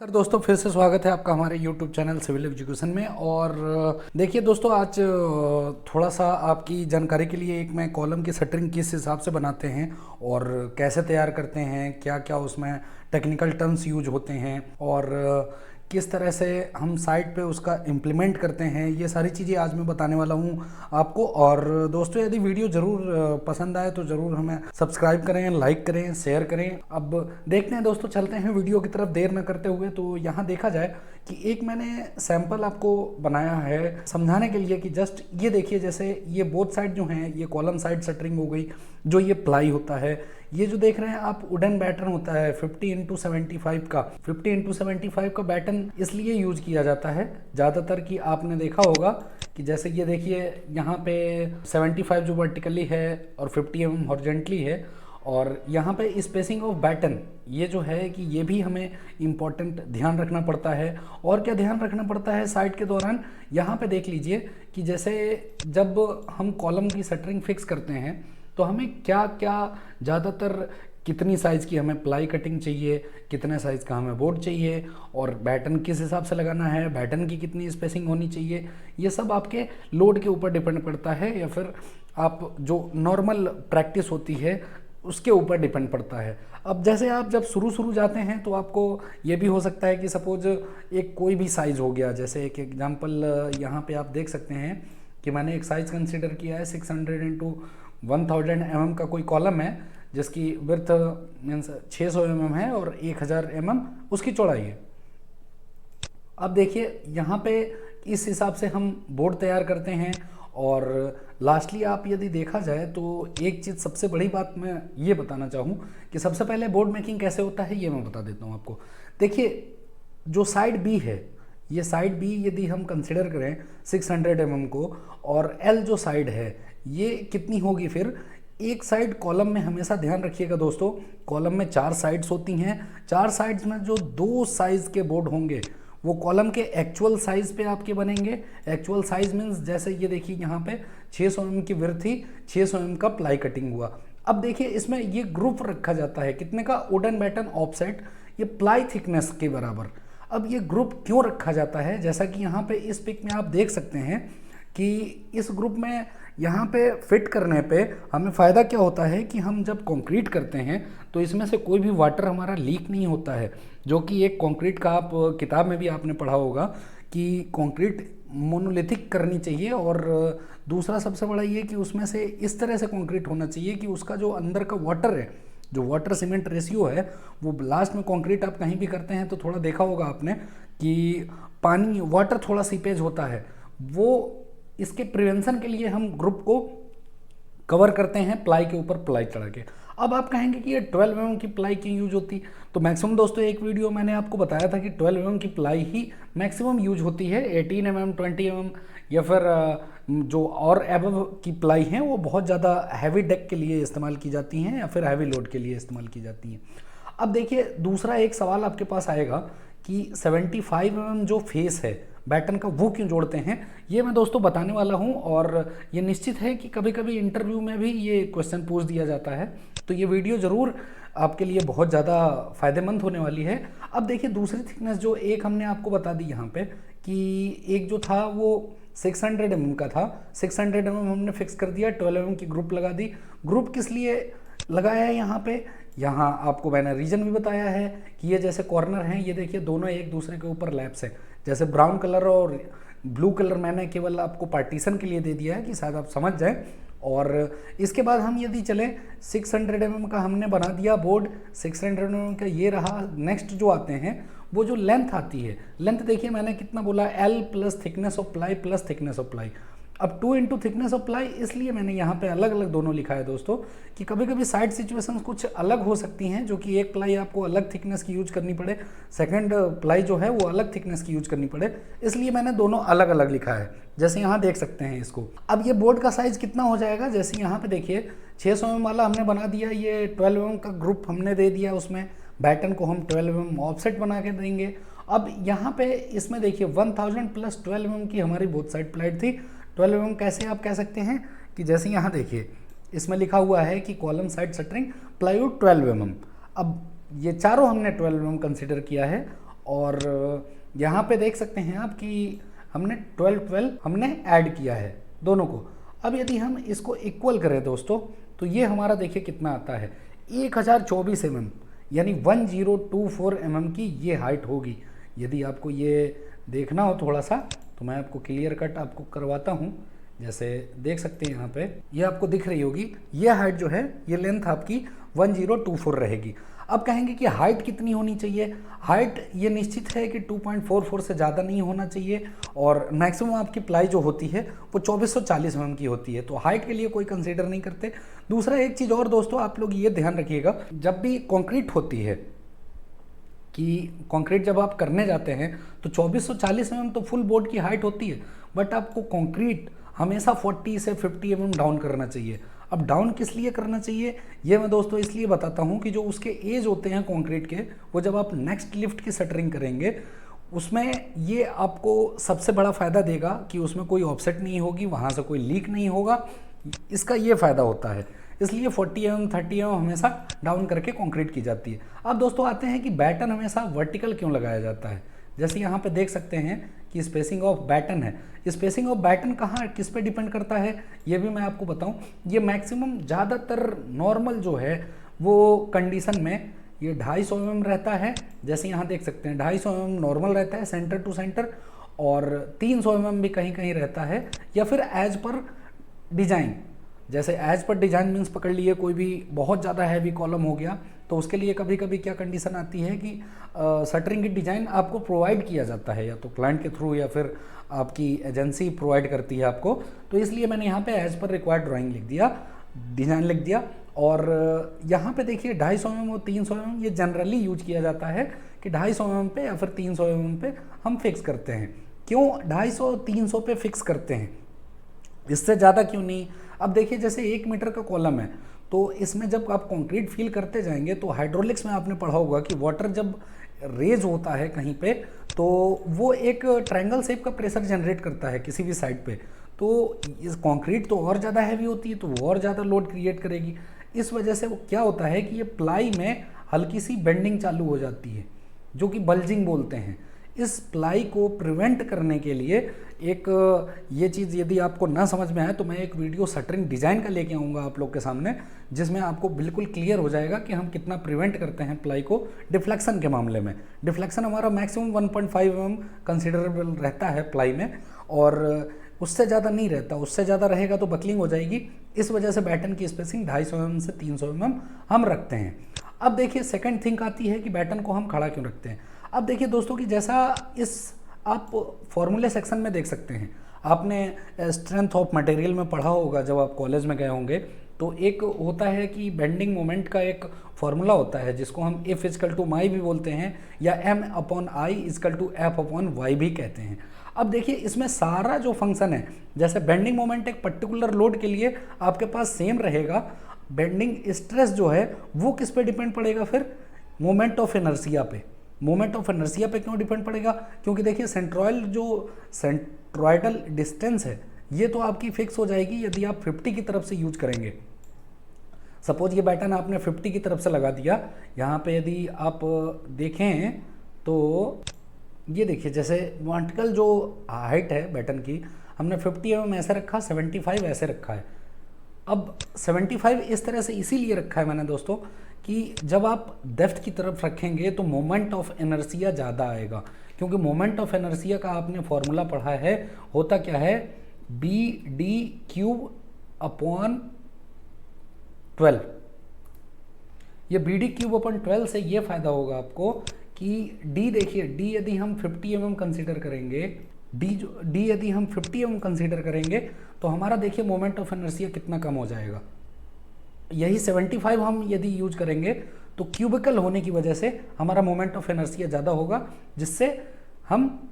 नमस्कार दोस्तों, फिर से स्वागत है आपका हमारे YouTube चैनल सिविल एजुकेशन में। और देखिए दोस्तों, आज थोड़ा सा आपकी जानकारी के लिए एक मैं कॉलम की शटरिंग किस हिसाब से बनाते हैं और कैसे तैयार करते हैं, क्या क्या उसमें टेक्निकल टर्म्स यूज होते हैं और किस तरह से हम साइट पे उसका इम्प्लीमेंट करते हैं, ये सारी चीज़ें आज मैं बताने वाला हूँ आपको। और दोस्तों, यदि वीडियो ज़रूर पसंद आए तो ज़रूर हमें सब्सक्राइब करें, लाइक करें, शेयर करें। अब देखते हैं दोस्तों, चलते हैं वीडियो की तरफ देर न करते हुए। तो यहाँ देखा जाए कि एक मैंने सैंपल आपको बनाया है समझाने के लिए कि जस्ट ये देखिए, जैसे ये बोथ साइड जो हैं, ये कॉलम साइड शटरिंग हो गई, जो ये प्लाई होता है, ये जो देख रहे हैं आप वुडन बैटन होता है 50x75 का। 50x75 का बैटन इसलिए यूज किया जाता है ज़्यादातर कि आपने देखा होगा कि जैसे ये देखिए यहाँ पे 75 जो वर्टिकली है और 50 mm हॉरिजॉन्टली है। और यहाँ पे स्पेसिंग ऑफ बैटन ये जो है कि ये भी हमें इम्पॉर्टेंट ध्यान रखना पड़ता है। और क्या ध्यान रखना पड़ता है साइट के दौरान, यहाँ पे देख लीजिए कि जैसे जब हम कॉलम की शटरिंग फिक्स करते हैं तो हमें क्या क्या ज़्यादातर कितनी साइज़ की हमें प्लाई कटिंग चाहिए, कितने साइज़ का हमें बोर्ड चाहिए और बैटन किस हिसाब से लगाना है, बैटन की कितनी स्पेसिंग होनी चाहिए, ये सब आपके लोड के ऊपर डिपेंड करता है या फिर आप जो नॉर्मल प्रैक्टिस होती है उसके ऊपर डिपेंड पड़ता है। अब जैसे आप जब शुरू जाते हैं तो आपको ये भी हो सकता है कि सपोज एक कोई भी साइज़ हो गया। जैसे एक एग्जांपल यहाँ पे आप देख सकते हैं कि मैंने एक साइज़ कंसीडर किया है 600x1000 mm का कोई कॉलम है जिसकी विड्थ मीन्स 600 mm है और 1000 mm उसकी चौड़ाई है। अब देखिए यहाँ पे इस हिसाब से हम बोर्ड तैयार करते हैं। और लास्टली आप यदि देखा जाए तो एक चीज़ सबसे बड़ी बात मैं ये बताना चाहूँ कि सबसे पहले बोर्ड मेकिंग कैसे होता है ये मैं बता देता हूँ आपको। देखिए जो साइड बी है, ये साइड बी यदि हम कंसिडर करें 600 mm को, और एल जो साइड है ये कितनी होगी, फिर एक साइड कॉलम में हमेशा ध्यान रखिएगा दोस्तों, कॉलम में 4 साइड्स होती हैं। 4 साइड्स में जो 2 साइज़ के बोर्ड होंगे वो कॉलम के एक्चुअल साइज़ पे आपके बनेंगे। एक्चुअल साइज़ मीन्स जैसे ये देखिए यहाँ पे 600 mm की विड्थ थी, 600 mm का प्लाई कटिंग हुआ। अब देखिए इसमें ये ग्रुप रखा जाता है कितने का, वुडन बैटन ऑफसेट ये प्लाई थिकनेस के बराबर। अब ये ग्रुप क्यों रखा जाता है, जैसा कि यहाँ पे इस पिक में आप देख सकते हैं कि इस ग्रुप में यहाँ पे फिट करने पे हमें फ़ायदा क्या होता है कि हम जब कंक्रीट करते हैं तो इसमें से कोई भी वाटर हमारा लीक नहीं होता है, जो कि एक कंक्रीट का आप किताब में भी आपने पढ़ा होगा कि कंक्रीट मोनोलिथिक करनी चाहिए। और दूसरा सबसे बड़ा ये कि उसमें से इस तरह से कंक्रीट होना चाहिए कि उसका जो अंदर का वाटर है, जो वाटर सीमेंट रेशियो है, वो लास्ट में कंक्रीट आप कहीं भी करते हैं तो थोड़ा देखा होगा आपने कि पानी वाटर थोड़ा सीपेज होता है, वो इसके प्रिवेंशन के लिए हम ग्रुप को कवर करते हैं प्लाई के ऊपर प्लाई चढ़ा के। अब आप कहेंगे कि ये 12 mm की प्लाई क्यों यूज होती, तो मैक्सिमम दोस्तों एक वीडियो मैंने आपको बताया था कि 12 mm की प्लाई ही मैक्सिमम यूज होती है। 18 mm 20 mm या फिर जो और एबव की प्लाई हैं वो बहुत ज़्यादा हैवी डेक के लिए इस्तेमाल की जाती हैं या फिर हैवी लोड के लिए इस्तेमाल की जाती हैं। अब देखिए दूसरा एक सवाल आपके पास आएगा कि 75 mm जो फेस है बैटन का वो क्यों जोड़ते हैं, ये मैं दोस्तों बताने वाला हूँ। और ये निश्चित है कि कभी कभी इंटरव्यू में भी ये क्वेश्चन पूछ दिया जाता है, तो ये वीडियो ज़रूर आपके लिए बहुत ज़्यादा फ़ायदेमंद होने वाली है। अब देखिए दूसरी थिकनेस जो एक हमने आपको बता दी यहाँ पे कि एक जो था वो 600 mm का था, 600 mm हमने फिक्स कर दिया, 12 mm की ग्रुप लगा दी। ग्रुप किस लिए लगाया है यहाँ पे, यहाँ आपको मैंने रीजन भी बताया है कि ये जैसे कॉर्नर हैं, ये देखिए दोनों एक दूसरे के ऊपर लैप्स है। जैसे ब्राउन कलर और ब्लू कलर मैंने केवल आपको पार्टीशन के लिए दे दिया है कि शायद आप समझ जाएं। और इसके बाद हम यदि चलें 600 mm का हमने बना दिया बोर्ड, 600 mm का ये रहा। नेक्स्ट जो आते हैं वो जो लेंथ आती है, लेंथ देखिए मैंने कितना बोला, L plus thickness of ply plus thickness of ply. अब 2 इंटू थिकनेस ऑफ प्लाई इसलिए मैंने यहाँ पे अलग अलग दोनों लिखा है दोस्तों कि कभी कभी साइड सिचुएशंस कुछ अलग हो सकती हैं, जो कि एक प्लाई आपको अलग थिकनेस की यूज करनी पड़े, सेकंड प्लाई जो है वो अलग थिकनेस की यूज करनी पड़े, इसलिए मैंने दोनों अलग अलग लिखा है। जैसे यहाँ देख सकते हैं इसको। अब ये बोर्ड का साइज़ कितना हो जाएगा, जैसे यहाँ पे देखिए 600 mm वाला हमने बना दिया, ये 12 mm का ग्रुप हमने दे दिया, उसमें बैटन को हम 12 mm ऑफसेट बना के देंगे। अब यहाँ पे इसमें देखिए 1000 प्लस 12 mm की हमारी बोथ साइड प्लाइट थी। 12 mm कैसे आप कह सकते हैं कि जैसे यहाँ देखिए इसमें लिखा हुआ है कि column side shuttering plywood 12 mm। अब ये चारों हमने 12 mm कंसिडर किया है और यहाँ पे देख सकते हैं आप कि हमने 12 हमने ऐड किया है दोनों को। अब यदि हम इसको इक्वल करें दोस्तों, तो ये हमारा देखिए कितना आता है 1024 mm, यानी 1024 mm की ये हाइट होगी। यदि आपको ये देखना हो थोड़ा सा तो मैं आपको क्लियर कट आपको करवाता हूँ। जैसे देख सकते हैं यहाँ पे ये आपको दिख रही होगी, ये हाइट जो है ये लेंथ आपकी 1024 रहेगी। अब कहेंगे कि हाइट कितनी होनी चाहिए। हाइट ये निश्चित है कि 2.44 से ज़्यादा नहीं होना चाहिए, और मैक्सिमम आपकी प्लाई जो होती है वो 2440 mm की होती है, तो हाइट के लिए कोई कंसीडर नहीं करते। दूसरा एक चीज़ और दोस्तों, आप लोग ये ध्यान रखिएगा, जब भी कंक्रीट होती है कि कंक्रीट जब आप करने जाते हैं तो 2440 mm तो फुल बोर्ड की हाइट होती है, बट आपको कंक्रीट हमेशा 40 से 50 mm डाउन करना चाहिए। अब डाउन किस लिए करना चाहिए ये मैं दोस्तों इसलिए बताता हूँ कि जो उसके एज होते हैं कंक्रीट के, वो जब आप नेक्स्ट लिफ्ट की शटरिंग करेंगे उसमें ये आपको सबसे बड़ा फ़ायदा देगा कि उसमें कोई ऑफसेट नहीं होगी, वहाँ से कोई लीक नहीं होगा, इसका ये फ़ायदा होता है। इसलिए 40 mm 30 mm हमेशा डाउन करके कंक्रीट की जाती है। अब दोस्तों आते हैं कि बैटन हमेशा वर्टिकल क्यों लगाया जाता है। जैसे यहाँ पे देख सकते हैं कि स्पेसिंग ऑफ बैटन है, स्पेसिंग ऑफ बैटन कहाँ किस पे डिपेंड करता है ये भी मैं आपको बताऊं। ये मैक्सिमम ज़्यादातर नॉर्मल जो है वो कंडीशन में ये 250 mm रहता है। जैसे यहाँ देख सकते हैं 250 mm नॉर्मल रहता है सेंटर टू सेंटर, और 300 mm भी कहीं कहीं रहता है, या फिर एज पर डिज़ाइन। जैसे एज पर डिज़ाइन मीन्स पकड़ लिए कोई भी बहुत ज़्यादा हैवी कॉलम हो गया तो उसके लिए कभी कभी क्या कंडीशन आती है कि शटरिंग की डिज़ाइन आपको प्रोवाइड किया जाता है, या तो क्लाइंट के थ्रू या फिर आपकी एजेंसी प्रोवाइड करती है आपको, तो इसलिए मैंने यहाँ पे एज पर रिक्वायर्ड ड्राइंग लिख दिया, डिज़ाइन लिख दिया। और यहाँ पे देखिए 250 mm और 300 mm ये जनरली यूज किया जाता है कि 250 mm पे या फिर 300 mm पे हम फिक्स करते हैं। क्यों 250 और 300 पे फिक्स करते हैं, इससे ज़्यादा क्यों नहीं। अब देखिए जैसे 1 मीटर का कॉलम है तो इसमें जब आप कंक्रीट फिल करते जाएंगे तो हाइड्रोलिक्स में आपने पढ़ा होगा कि वाटर जब रेज होता है कहीं पे तो वो एक ट्रायंगल शेप का प्रेशर जनरेट करता है किसी भी साइड पे, तो इस कंक्रीट तो और ज़्यादा हैवी होती है तो वो और ज़्यादा लोड क्रिएट करेगी। इस वजह से वो क्या होता है कि ये प्लाई में हल्की सी बेंडिंग चालू हो जाती है जो कि बल्जिंग बोलते हैं। इस प्लाई को प्रिवेंट करने के लिए एक ये चीज़ यदि आपको ना समझ में आए तो मैं एक वीडियो शटरिंग डिज़ाइन का लेके आऊँगा आप लोग के सामने, जिसमें आपको बिल्कुल क्लियर हो जाएगा कि हम कितना प्रिवेंट करते हैं प्लाई को डिफ्लेक्शन के मामले में। डिफ्लेक्शन हमारा मैक्सिमम 1.5 mm कंसिडरेबल रहता है प्लाई में, और उससे ज़्यादा नहीं रहता, उससे ज़्यादा रहेगा तो बकलिंग हो जाएगी। इस वजह से बैटन की स्पेसिंग 250 mm से 300 mm हम रखते हैं। अब देखिए सेकंड थिंग आती है कि बैटन को हम खड़ा क्यों रखते हैं। अब देखिए दोस्तों कि जैसा इस आप फॉर्मूले सेक्शन में देख सकते हैं, आपने स्ट्रेंथ ऑफ मटेरियल में पढ़ा होगा जब आप कॉलेज में गए होंगे, तो एक होता है कि बेंडिंग मोमेंट का एक फॉर्मूला होता है जिसको हम F इजकल टू माई भी बोलते हैं, या M/I इजकल टू F/Y भी कहते हैं। अब देखिए इसमें सारा जो फंक्शन है, जैसे बेंडिंग मोमेंट एक पर्टिकुलर लोड के लिए आपके पास सेम रहेगा, बेंडिंग स्ट्रेस जो है वो किस पे डिपेंड पड़ेगा, फिर मोमेंट ऑफ इनर्शिया पे। मोमेंट ऑफ इनर्शिया पे क्यों डिपेंड पड़ेगा, क्योंकि देखिए सेंट्रॉयडल डिस्टेंस है ये तो आपकी फिक्स हो जाएगी यदि आप 50 की तरफ से यूज करेंगे। सपोज ये बैटन आपने 50 की तरफ से लगा दिया, यहाँ पे यदि आप देखें तो ये देखिए जैसे वर्टिकल जो हाइट है बैटन की हमने 50 mm ऐसे रखा, 75 ऐसे रखा है। अब 75 इस तरह से इसीलिए रखा है मैंने दोस्तों कि जब आप डेप्थ की तरफ रखेंगे तो मोमेंट ऑफ इनर्शिया ज़्यादा आएगा, क्योंकि मोमेंट ऑफ इनर्शिया का आपने फॉर्मूला पढ़ा है, होता क्या है BD³/12। ये BD³/12 से ये फायदा होगा आपको कि D देखिए, D यदि हम 50 mm कंसीडर करेंगे, D यदि हम 50 mm कंसीडर करेंगे तो हमारा देखिए मोमेंट ऑफ इनर्शिया कितना कम हो जाएगा। यही 75 हम यदि यूज करेंगे तो क्यूबिकल होने की वजह से हमारा मोमेंट ऑफ इनर्शिया ज़्यादा होगा, जिससे हम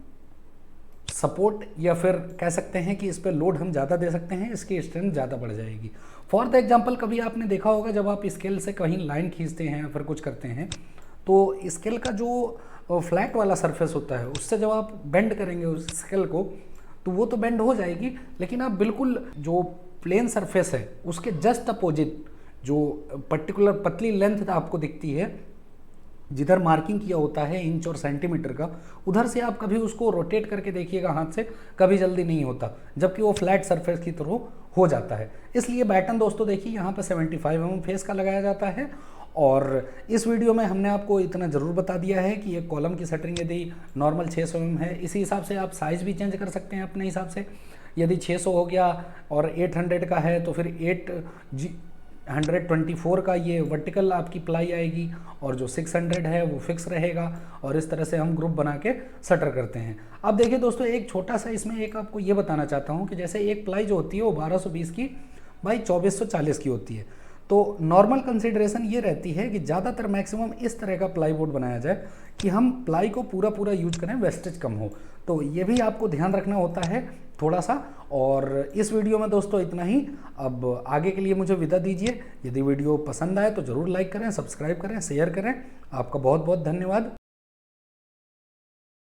सपोर्ट या फिर कह सकते हैं कि इस पर लोड हम ज़्यादा दे सकते हैं, इसकी स्ट्रेंथ ज़्यादा बढ़ जाएगी। फॉर द एग्जांपल कभी आपने देखा होगा जब आप स्केल से कहीं लाइन खींचते हैं या फिर कुछ करते हैं तो स्केल का जो फ्लैट वाला सरफेस होता है उससे जब आप बेंड करेंगे उस स्केल को तो वो तो बेंड हो जाएगी, लेकिन आप बिल्कुल जो प्लेन सरफेस है उसके जस्ट अपोजिट जो पर्टिकुलर पतली लेंथ आपको दिखती है जिधर मार्किंग किया होता है इंच और सेंटीमीटर का, उधर से आप कभी उसको रोटेट करके देखिएगा हाथ से, कभी जल्दी नहीं होता, जबकि वो फ्लैट सरफेस की तरह हो जाता है। इसलिए बैटन दोस्तों देखिए यहाँ पर 75 mm फेस का लगाया जाता है। और इस वीडियो में हमने आपको इतना ज़रूर बता दिया है कि एक कॉलम की शटरिंग यदि नॉर्मल 600 mm है, इसी हिसाब से आप साइज़ भी चेंज कर सकते हैं अपने हिसाब से। यदि 600 हो गया और 800 का है तो फिर 124 का ये वर्टिकल आपकी प्लाई आएगी, और जो 600 है वो फिक्स रहेगा। और इस तरह से हम ग्रुप बना के शटर करते हैं। अब देखिए दोस्तों, एक छोटा सा इसमें एक आपको ये बताना चाहता हूँ कि जैसे एक प्लाई जो होती है वो 1220 की बाई 2440 की होती है। तो नॉर्मल कंसिडरेशन ये रहती है कि ज़्यादातर मैक्सिमम इस तरह का प्लाई बोर्ड बनाया जाए कि हम प्लाई को पूरा पूरा यूज करें, वेस्टेज कम हो। तो ये भी आपको ध्यान रखना होता है थोड़ा सा। और इस वीडियो में दोस्तों इतना ही। अब आगे के लिए मुझे विदा दीजिए। यदि वीडियो पसंद आए तो ज़रूर लाइक करें, सब्सक्राइब करें, शेयर करें। आपका बहुत बहुत धन्यवाद।